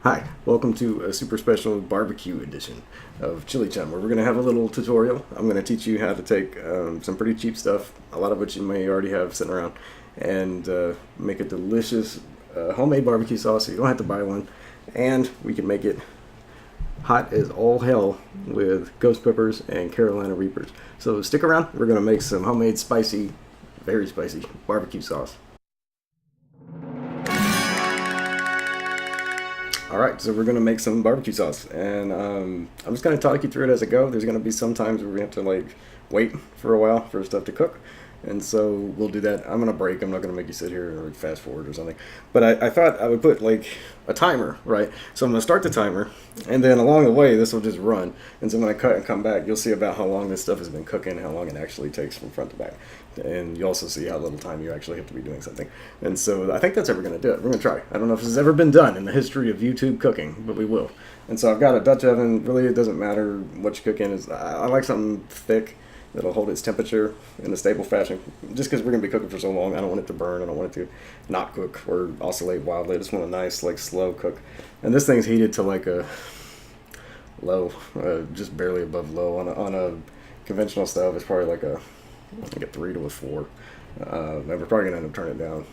Hi, welcome to a super special barbecue edition of Chili Chunn, where we're going to have a little tutorial. I'm going to teach you how to take some pretty cheap stuff, a lot of which you may already have sitting around, and make a delicious homemade barbecue sauce so you don't have to buy one. And we can make it hot as all hell with ghost peppers and Carolina Reapers. So stick around, we're going to make some homemade spicy, very spicy barbecue sauce. Alright, so we're going to make some barbecue sauce, and I'm just going to talk you through it as I go. There's going to be some times where we have to wait for a while for stuff to cook, and so we'll do that. I'm going to break, I'm not going to make you sit here or fast forward or something, but I thought I would put a timer, right? So I'm going to start the timer, and then along the way this will just run, and so when I cut and come back, you'll see about how long this stuff has been cooking, how long it actually takes from front to back, and you also see how little time you actually have to be doing something. And so I think that's how we're going to do it. We're going to try. I don't know if this has ever been done in the history of YouTube cooking, but we will. And so I've got a Dutch oven. Really, it doesn't matter what you cook in. I like something thick that'll hold its temperature in a stable fashion. Just because we're going to be cooking for so long, I don't want it to burn. I don't want it to not cook or oscillate wildly. I just want a nice, slow cook. And this thing's heated to a low, just barely above low. On a conventional stove, it's probably like a 3 to a 4. And we're probably going to end up turning it down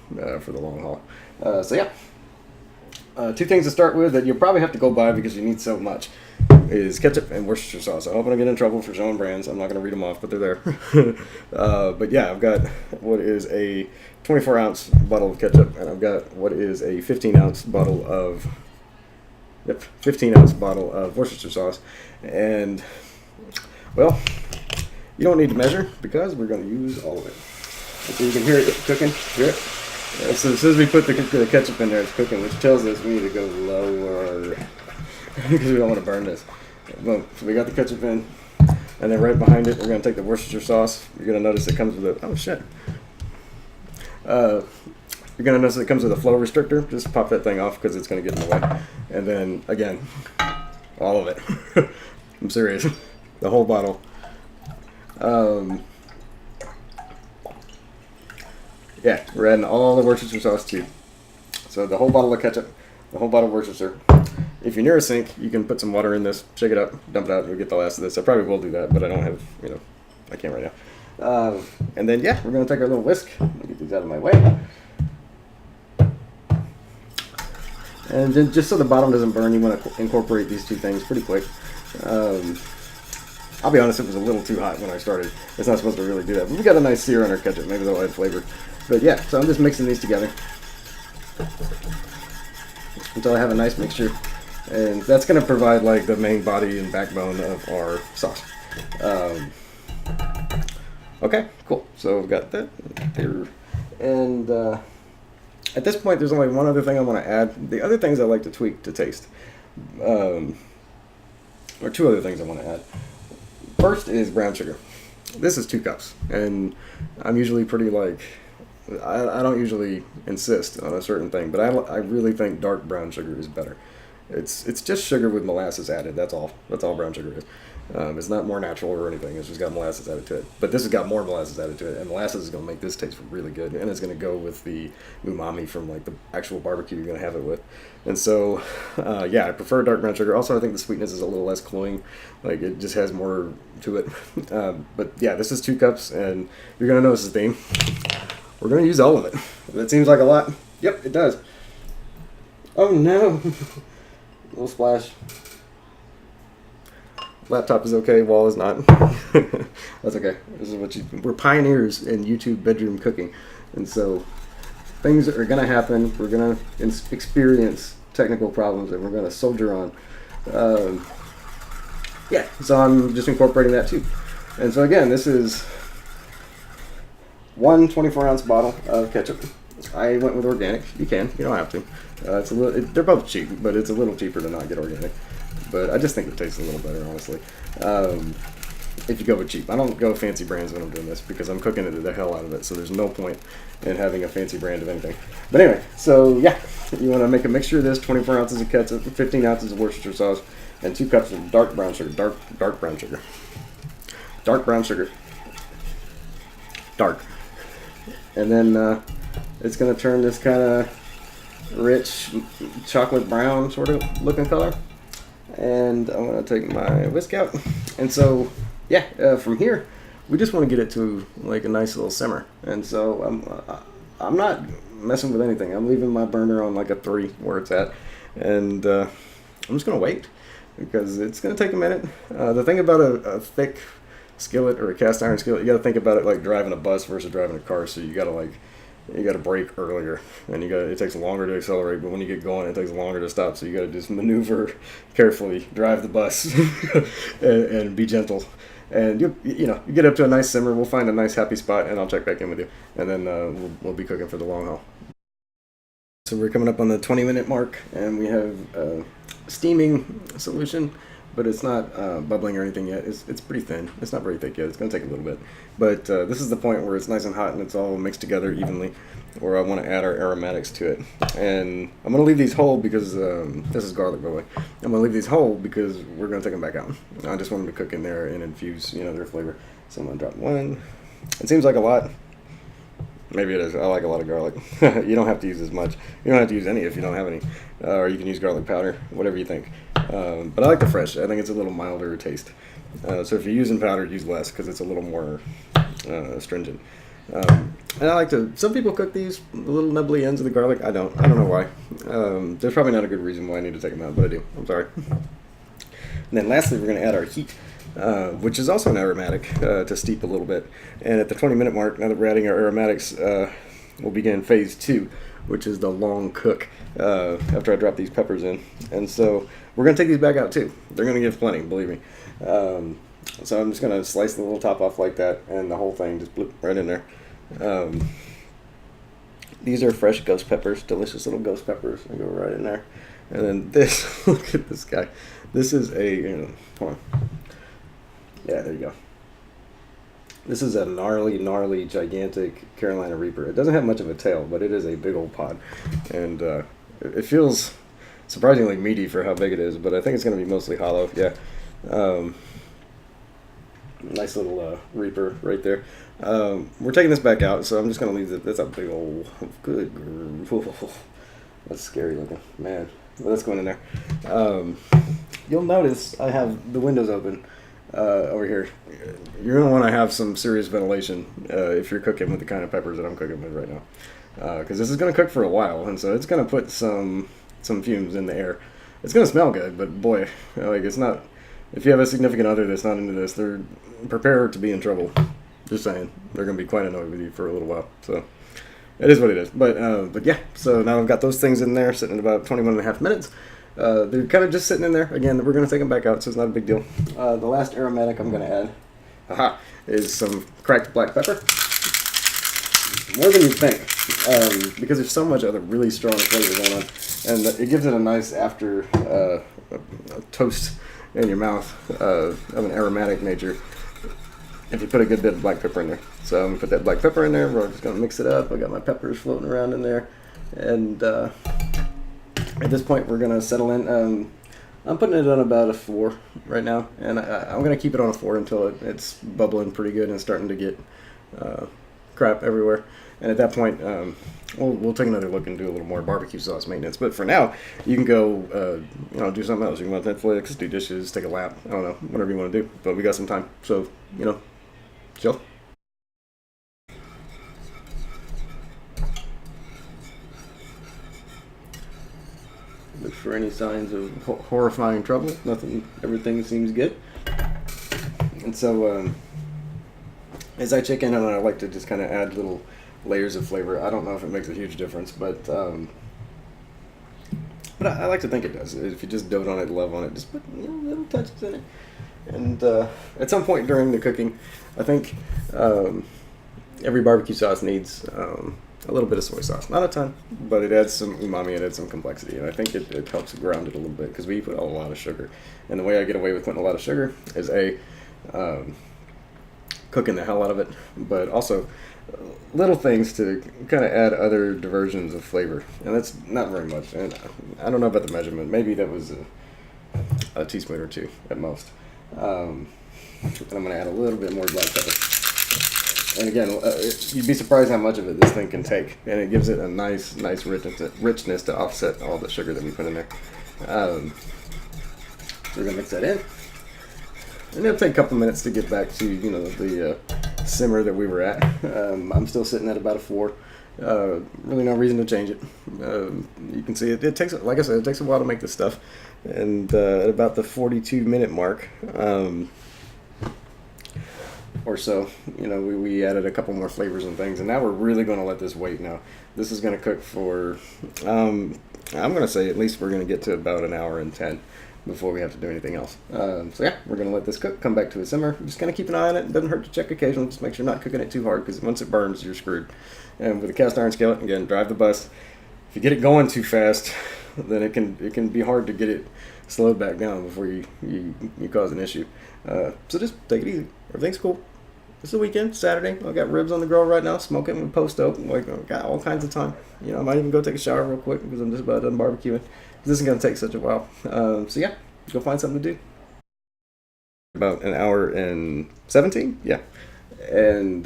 for the long haul. So yeah. Two things to start with that you'll probably have to go buy because you need so much is ketchup and Worcestershire sauce. I hope I don't get in trouble for showing brands. I'm not going to read them off, but they're there. But yeah, I've got what is a 24-ounce bottle of ketchup, and I've got what is a 15-ounce bottle of 15-ounce bottle of Worcestershire sauce. And well, you don't need to measure because we're going to use all of it. So you can hear it cooking. Hear it? So as soon as we put the ketchup in there, it's cooking, which tells us we need to go lower because we don't want to burn this. Boom. So we got the ketchup in, and then right behind it, we're going to take the Worcestershire sauce. You're going to notice it comes with a you're going to notice it comes with a flow restrictor. Just pop that thing off because it's going to get in the way. And then again, all of it. I'm serious. The whole bottle. Yeah, we're adding all the Worcestershire sauce too. So the whole bottle of ketchup, the whole bottle of Worcestershire. If you're near a sink, you can put some water in this, shake it up, dump it out, and you'll get the last of this. I probably will do that, but I don't have, I can't right now. And then, yeah, we're going to take our little whisk. Let me get these out of my way. And then just so the bottom doesn't burn, you want to incorporate these two things pretty quick. I'll be honest, it was a little too hot when I started. It's not supposed to really do that. But we got a nice sear on our ketchup. Maybe that'll add flavor. But yeah, so I'm just mixing these together until I have a nice mixture. And that's going to provide the main body and backbone of our sauce. Okay, cool. So we've got that there. And at this point, there's only one other thing I want to add. The other things I like to tweak to taste. Or two other things I want to add. First is brown sugar. This is 2 cups, and I'm usually pretty I don't usually insist on a certain thing, but I really think dark brown sugar is better. It's just sugar with molasses added. That's all brown sugar is. It's not more natural or anything. It's just got molasses added to it. But this has got more molasses added to it, and molasses is going to make this taste really good, and it's going to go with the umami from the actual barbecue you're going to have it with. And so, yeah, I prefer dark brown sugar. Also, I think the sweetness is a little less cloying. It just has more to it. But yeah, this is 2 cups, and you're going to notice the theme. We're going to use all of it. That seems like a lot. Yep, it does. Oh no. A little splash. Laptop is okay, wall is not. That's okay. This is we're pioneers in YouTube bedroom cooking. And so things are going to happen. We're going to experience technical problems, and we're going to soldier on. Yeah, so I'm just incorporating that too. And so again, this is one 24-ounce bottle of ketchup. I went with organic. You don't have to. It's they're both cheap, but it's a little cheaper to not get organic. But I just think it tastes a little better, honestly. If you go with cheap. I don't go fancy brands when I'm doing this because I'm cooking the hell out of it, so there's no point in having a fancy brand of anything. But anyway, so yeah, you want to make a mixture of this: 24 ounces of ketchup, 15 ounces of Worcestershire sauce, and 2 cups of dark brown sugar. Dark brown sugar. Dark brown sugar. Dark. And then it's going to turn this kind of rich chocolate brown sort of looking color. And I'm gonna take my whisk out. And so, yeah, from here, we just want to get it to like a nice little simmer. And so I'm not messing with anything. I'm leaving my burner on like a 3 where it's at, and I'm just gonna wait because it's gonna take a minute. The thing about a thick skillet or a cast iron skillet, you got to think about it like driving a bus versus driving a car. So you got to brake earlier, and it takes longer to accelerate, but when you get going it takes longer to stop, so you got to just maneuver carefully, drive the bus and be gentle, and you get up to a nice simmer. We'll find a nice happy spot and I'll check back in with you, and then we'll be cooking for the long haul. So we're coming up on the 20-minute mark, and we have steaming solution, but it's not bubbling or anything yet. It's pretty thin. It's not very thick yet. It's going to take a little bit. But this is the point where it's nice and hot and it's all mixed together evenly, where I want to add our aromatics to it. And I'm going to leave these whole because, this is garlic, by the way. I'm going to leave these whole because we're going to take them back out. I just want them to cook in there and infuse, their flavor. So I'm going to drop one. It seems like a lot. Maybe it is. I like a lot of garlic. You don't have to use as much. You don't have to use any if you don't have any. Or you can use garlic powder, whatever you think. But I like the fresh. I think it's a little milder taste. So if you're using powder, use less because it's a little more astringent. And I like to, some people cook these little nubbly ends of the garlic. I don't know why. There's probably not a good reason why I need to take them out, but I do. I'm sorry. And then lastly, we're going to add our heat. Which is also an aromatic to steep a little bit. And at the 20-minute mark, now that we're adding our aromatics, we'll begin phase 2, which is the long cook after I drop these peppers in. And so we're going to take these back out too. They're going to give plenty, believe me. So I'm just going to slice the little top off like that, and the whole thing just bloop right in there. These are fresh ghost peppers, delicious little ghost peppers. They go right in there. And then this, look at this guy. This is hold on. Yeah, there you go. This is a gnarly, gigantic Carolina Reaper. It doesn't have much of a tail, but it is a big old pod. And it feels surprisingly meaty for how big it is, but I think it's going to be mostly hollow. Yeah. Nice little Reaper right there. We're taking this back out, so I'm just going to leave it. That's a big old, good. That's scary looking. Man. Well, that's going in there. You'll notice I have the windows open. Over here, you're going to want to have some serious ventilation if you're cooking with the kind of peppers that I'm cooking with right now, because this is going to cook for a while, and so it's going to put some fumes in the air. It's going to smell good, but boy, like, it's not. If you have a significant other that's not into this, they're prepared to be in trouble. Just saying, they're going to be quite annoyed with you for a little while. So it is what it is. But yeah. So now I've got those things in there, sitting at about 21.5 minutes. They're kind of just sitting in there. Again, we're going to take them back out, so it's not a big deal. The last aromatic I'm going to add is some cracked black pepper. More than you think, because there's so much other really strong flavor going on. And it gives it a nice after a toast in your mouth of an aromatic nature if you put a good bit of black pepper in there. So I'm going to put that black pepper in there. We're just going to mix it up. I got my peppers floating around in there. And at this point, we're going to settle in. I'm putting it on about a 4 right now, and I'm going to keep it on a 4 until it's bubbling pretty good and starting to get crap everywhere. And at that point, we'll take another look and do a little more barbecue sauce maintenance. But for now, you can go, do something else. You can watch Netflix, do dishes, take a lap. I don't know, whatever you want to do. But we got some time, so chill. Look for any signs of horrifying trouble. Nothing. Everything seems good. And so, as I check in, and I like to just kind of add little layers of flavor. I don't know if it makes a huge difference, but I like to think it does. If you just dote on it, love on it, just put little touches in it. And at some point during the cooking, I think every barbecue sauce needs a little bit of soy sauce. Not a ton, but it adds some umami, it adds some complexity, and I think it helps ground it a little bit because we put a lot of sugar. And the way I get away with putting a lot of sugar is cooking the hell out of it, but also little things to kind of add other diversions of flavor. And that's not very much. And I don't know about the measurement. Maybe that was a teaspoon or 2 at most. And I'm going to add a little bit more black pepper. And again, you'd be surprised how much of it this thing can take, and it gives it a nice richness to offset all the sugar that we put in there. So we're gonna mix that in, and it'll take a couple minutes to get back to the simmer that we were at. I'm still sitting at about a 4. Really no reason to change it. You can see it takes, like I said, it takes a while to make this stuff, and at about the 42-minute mark. Or so, we added a couple more flavors and things, and now we're really going to let this wait. Now this is going to cook for I'm going to say at least we're going to get to about an hour and 10 before we have to do anything else. So yeah, we're going to let this cook, come back to a simmer. Just kind of keep an eye on it. It doesn't hurt to check occasionally. Just make sure you're not cooking it too hard, because once it burns, you're screwed. And with a cast iron skillet, again, drive the bus. If you get it going too fast, then it can be hard to get it slowed back down before you cause an issue. So just take it easy. Everything's cool. It's the weekend, Saturday. I got ribs on the grill right now, smoking with post-oak. I got all kinds of time. I might even go take a shower real quick because I'm just about done barbecuing. This is going to take such a while. So yeah, go find something to do. About an hour and 17? Yeah. And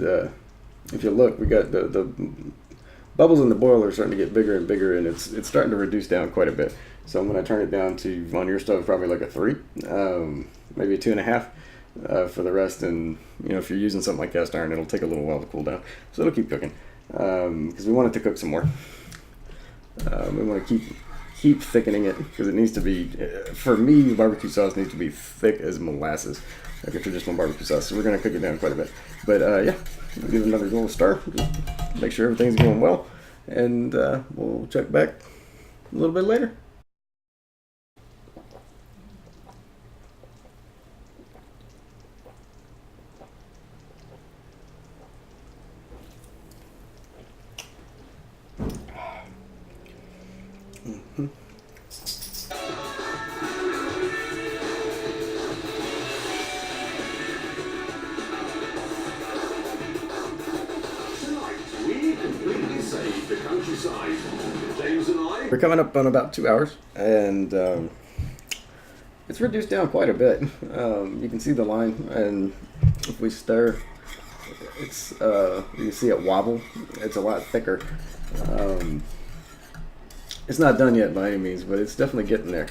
if you look, we got the bubbles in the boiler are starting to get bigger and bigger, and it's starting to reduce down quite a bit. So I'm going to turn it down to, on your stove, probably like a 3, maybe a 2.5. For the rest, and if you're using something like cast iron, it'll take a little while to cool down, so it'll keep cooking, because we want it to cook some more. We want to keep thickening it, because it needs to be, for me, barbecue sauce needs to be thick as molasses, like a traditional barbecue sauce. So we're going to cook it down quite a bit, but yeah, we'll give it another little stir, just make sure everything's going well, and we'll check back a little bit later. We're coming up on about 2 hours, and it's reduced down quite a bit. You can see the line, and if we stir, it's you can see it wobble. It's a lot thicker. It's not done yet by any means, but it's definitely getting there.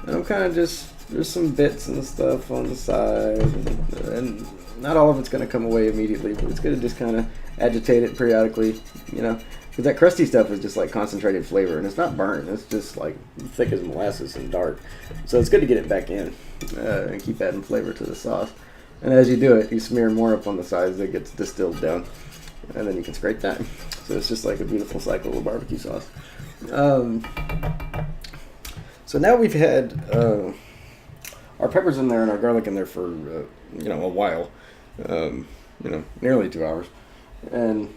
And I'm kind of there's some bits and stuff on the side, and not all of it's going to come away immediately, but it's going to just kind of agitate it periodically, because that crusty stuff is just like concentrated flavor, and it's not burnt. It's just like thick as molasses and dark. So it's good to get it back in and keep adding flavor to the sauce. And as you do it, you smear more up on the sides that gets distilled down, and then you can scrape that. So it's just like a beautiful cycle of barbecue sauce. So now we've had our peppers in there and our garlic in there for a while, nearly 2 hours, and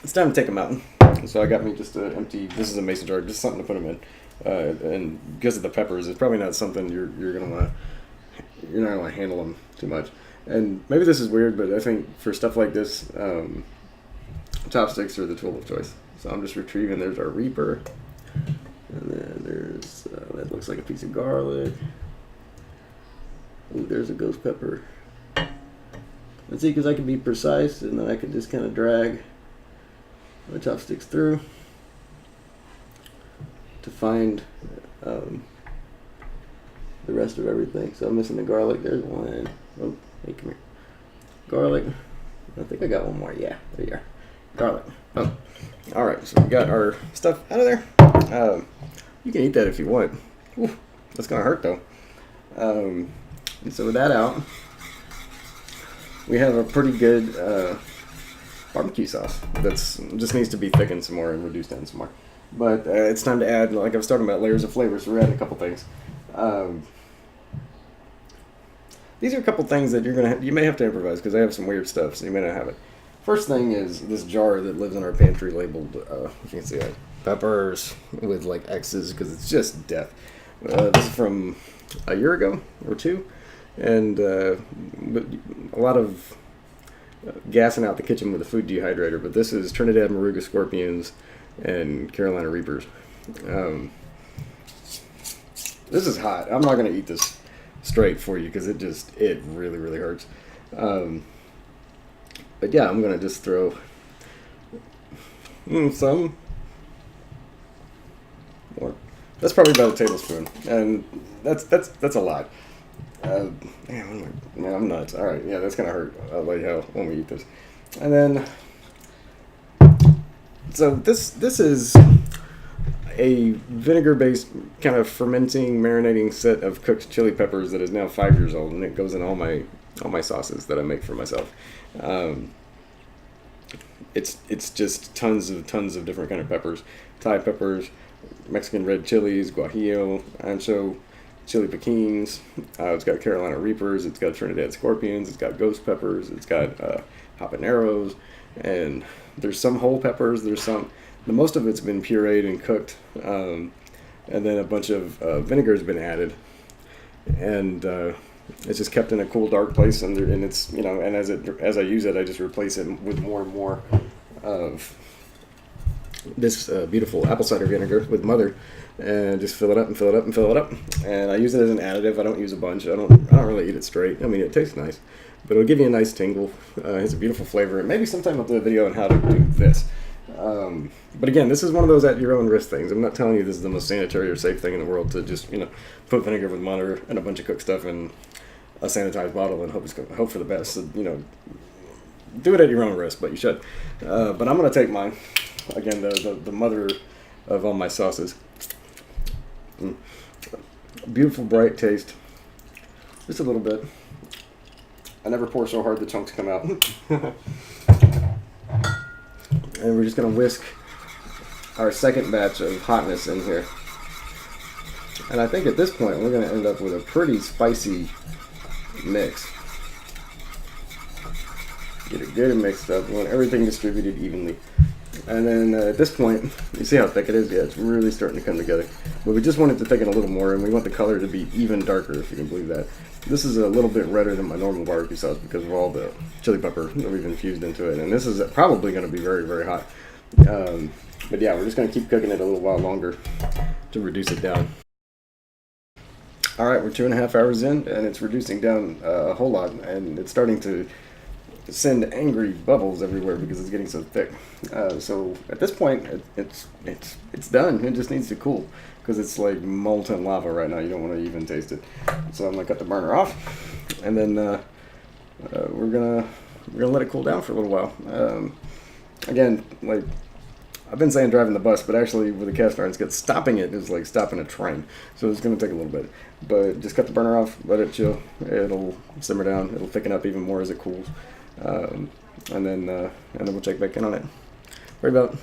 it's time to take them out. So I got me just an empty. This is a mason jar, just something to put them in. And because of the peppers, it's probably not something you're not gonna want to handle them too much. And maybe this is weird, but I think for stuff like this, chopsticks are the tool of choice. So I'm just retrieving. There's our Reaper, and then there's that looks like a piece of garlic. Ooh, there's a ghost pepper. Let's see, because I can be precise, and then I can just kind of drag the chopsticks through to find the rest of everything. So I'm missing the garlic. There's one. Oh, hey, come here. Garlic. I think I got one more. Yeah, there you are. Garlic. Oh, all right. So we got our stuff out of there. You can eat that if you want. Ooh, that's gonna hurt though. And so with that out, we have a pretty good barbecue sauce that's just needs to be thickened some more and reduced down some more. But it's time to add, like I was talking about, layers of flavors. So we're adding a couple things. These are a couple things that you may have to improvise, because I have some weird stuff, so you may not have it. First thing is this jar that lives in our pantry labeled, you can see that, peppers with like X's, because it's just death. This is from a year ago or two, and but a lot of gassing out the kitchen with a food dehydrator. But this is Trinidad Moruga scorpions and Carolina Reapers. This is hot. I'm not going to eat this straight for you, because it really hurts. But yeah, I'm gonna just throw some more. That's probably about a tablespoon, and that's a lot. Man, I'm nuts. All right, yeah, that's gonna hurt like hell when we eat this. And then, so this is a vinegar-based kind of fermenting, marinating set of cooked chili peppers that is now 5 years old, and it goes in all my sauces that I make for myself. Um, it's just tons of different kind of peppers, Thai peppers, Mexican red chilies, guajillo, ancho, chili piquins. It's got Carolina Reapers. It's got Trinidad Scorpions. It's got ghost peppers. It's got habaneros, and there's some whole peppers. There's some. The most of it's been pureed and cooked, and then a bunch of vinegar has been added, and it's just kept in a cool, dark place. And it's and as I use it, I just replace it with more and more of this beautiful apple cider vinegar with Mother, and just fill it up and fill it up and fill it up. And I use it as an additive. I don't use a bunch. I don't really eat it straight. I mean, it tastes nice, but it'll give you a nice tingle. It's a beautiful flavor. And maybe sometime I'll do a video on how to do this. But again, this is one of those at your own risk things. I'm not telling you this is the most sanitary or safe thing in the world to just put vinegar with Mother and a bunch of cooked stuff in a sanitized bottle and hope for the best. So, do it at your own risk, but you should. But I'm gonna take mine. Again, the mother of all my sauces. Beautiful, bright taste. Just a little bit. I never pour so hard the chunks come out. And we're just going to whisk our second batch of hotness in here. And I think at this point we're going to end up with a pretty spicy mix. Get it good and mixed up. We want everything distributed evenly. And then at this point, you see how thick it is? Yeah, it's really starting to come together. But we just want it to thicken a little more, and we want the color to be even darker, if you can believe that. This is a little bit redder than my normal barbecue sauce because of all the chili pepper that we've infused into it. And this is probably going to be very, very hot. But yeah, we're just going to keep cooking it a little while longer to reduce it down. All right, we're 2.5 hours in, and it's reducing down a whole lot, and it's starting to send angry bubbles everywhere because it's getting so thick. So at this point, it's done. It just needs to cool because it's like molten lava right now. You don't want to even taste it. So I'm gonna cut the burner off, and then we're gonna let it cool down for a little while. Again, like I've been saying, driving the bus, but actually with the cast iron skillet, stopping it is like stopping a train. So it's gonna take a little bit, but just cut the burner off, let it chill. It'll simmer down. It'll thicken up even more as it cools. And then we'll check back in on it. Probably about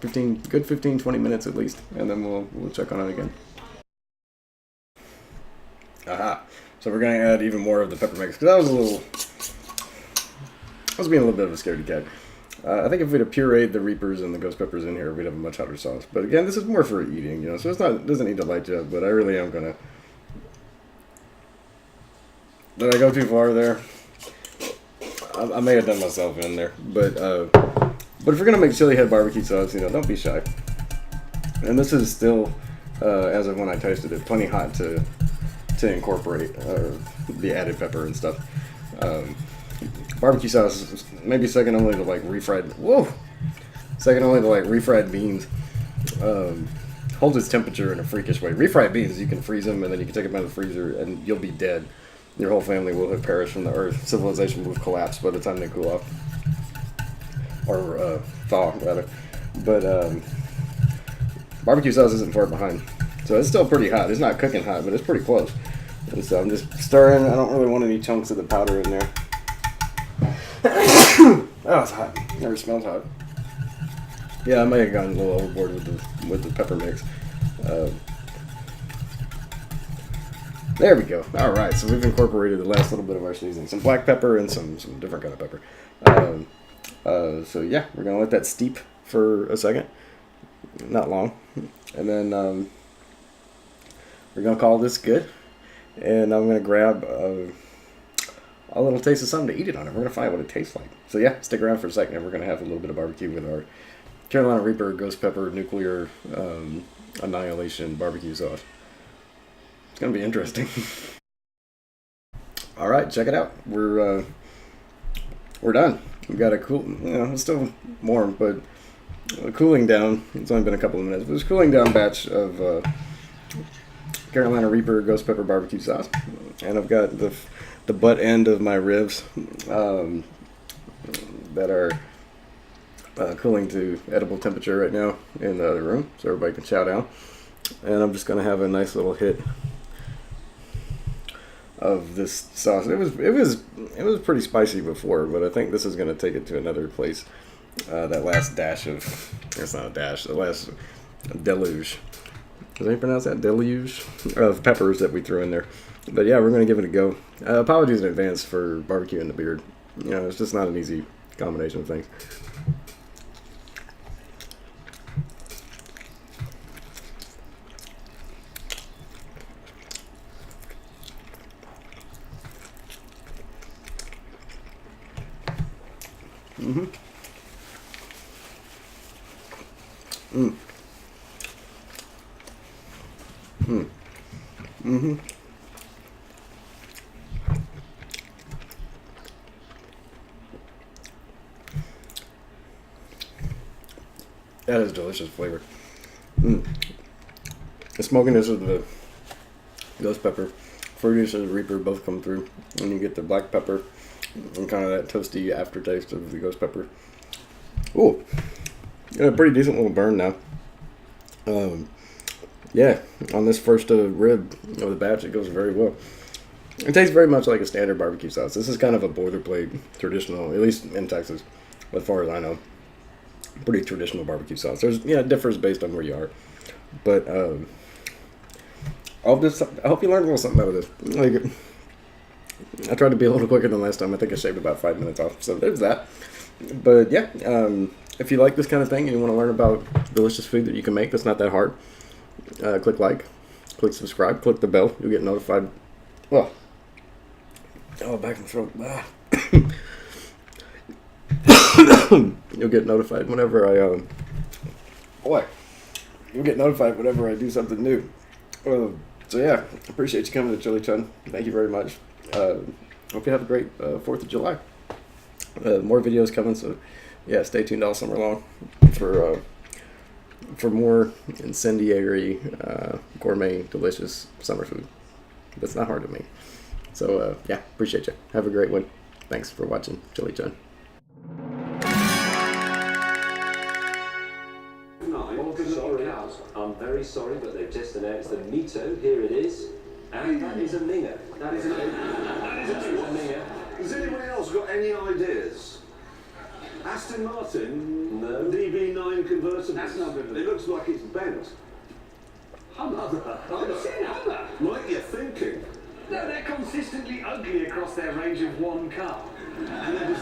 15-20 minutes at least, and then we'll check on it again. Aha! So we're gonna add even more of the pepper mix because I was being a little bit of a scaredy cat. I think if we'd have pureed the Reapers and the ghost peppers in here, we'd have a much hotter sauce. But again, this is more for eating, so it doesn't need to light you up. But I really am gonna. Did I go too far there? I may have done myself in there, but if you're gonna make chili head barbecue sauce, don't be shy. And this is still, as of when I tasted it, plenty hot to incorporate the added pepper and stuff. Barbecue sauce is maybe second only to like refried. Whoa, second only to like refried beans. Holds its temperature in a freakish way. Refried beans, you can freeze them and then you can take them out of the freezer and you'll be dead. Your whole family will have perished from the earth. Civilization will have collapsed by the time they cool off. Or thaw, rather. But barbecue sauce isn't far behind. So it's still pretty hot. It's not cooking hot, but it's pretty close. And so I'm just stirring. I don't really want any chunks of the powder in there. Oh, it's hot. Never smells hot. Yeah, I may have gone a little overboard with the pepper mix. There we go. All right, so we've incorporated the last little bit of our seasoning. Some black pepper and some different kind of pepper. So yeah, we're going to let that steep for a second. Not long. And then we're going to call this good. And I'm going to grab a little taste of something to eat it on it. We're going to find what it tastes like. So yeah, stick around for a second. And we're going to have a little bit of barbecue with our Carolina Reaper, Ghost Pepper, Nuclear Annihilation barbecue sauce. It's going to be interesting. All right, check it out. We're we're done. We've got a cool, it's still warm, but a cooling down. It's only been a couple of minutes, but it's cooling down batch of Carolina Reaper ghost pepper barbecue sauce, and I've got the butt end of my ribs that are cooling to edible temperature right now in the other room, so everybody can chow down. And I'm just gonna have a nice little hit of this sauce. It was pretty spicy before, but I think this is gonna take it to another place. That last dash of, it's not a dash, the last deluge. Does anybody pronounce that? Deluge of peppers that we threw in there. But yeah, we're gonna give it a go. Apologies in advance for barbecue in the beard. It's just not an easy combination of things. Mm-hmm. Mm. Mm. Mm-hmm. That is delicious flavor. Mm. The smokiness of the ghost pepper, fruitiness of the Reaper both come through, and you get the black pepper and kind of that toasty aftertaste of the ghost pepper. Ooh, got a pretty decent little burn now. Yeah, on this first rib of the batch, it goes very well. It tastes very much like a standard barbecue sauce. This is kind of a boilerplate, traditional, at least in Texas, as far as I know. Pretty traditional barbecue sauce. It differs based on where you are. But I hope you learned a little something out of this. Like, I tried to be a little quicker than last time. I think I shaved about 5 minutes off. So there's that. But yeah, if you like this kind of thing and you want to learn about delicious food that you can make that's not that hard, click like, click subscribe, click the bell. You'll get notified. Well, back in the throat. You'll get notified whenever you'll get notified whenever I do something new. So yeah, appreciate you coming to Chili Chunn. Thank you very much. Hope you have a great 4th of July. More videos coming, so yeah, stay tuned all summer long for more incendiary, gourmet, delicious summer food. That's not hard to make. So yeah, appreciate you. Have a great one. Thanks for watching Chili Chunn. I'm very sorry, but they've just announced the Mito. Here it is. And that is a minger. That is a minger. Has anyone else got any ideas? Aston Martin? No. DB9 convertible? That's not good. It looks like it's bent. Hummer. I've seen Hummer. Like you're thinking. No, they're consistently ugly across their range of one car. And they're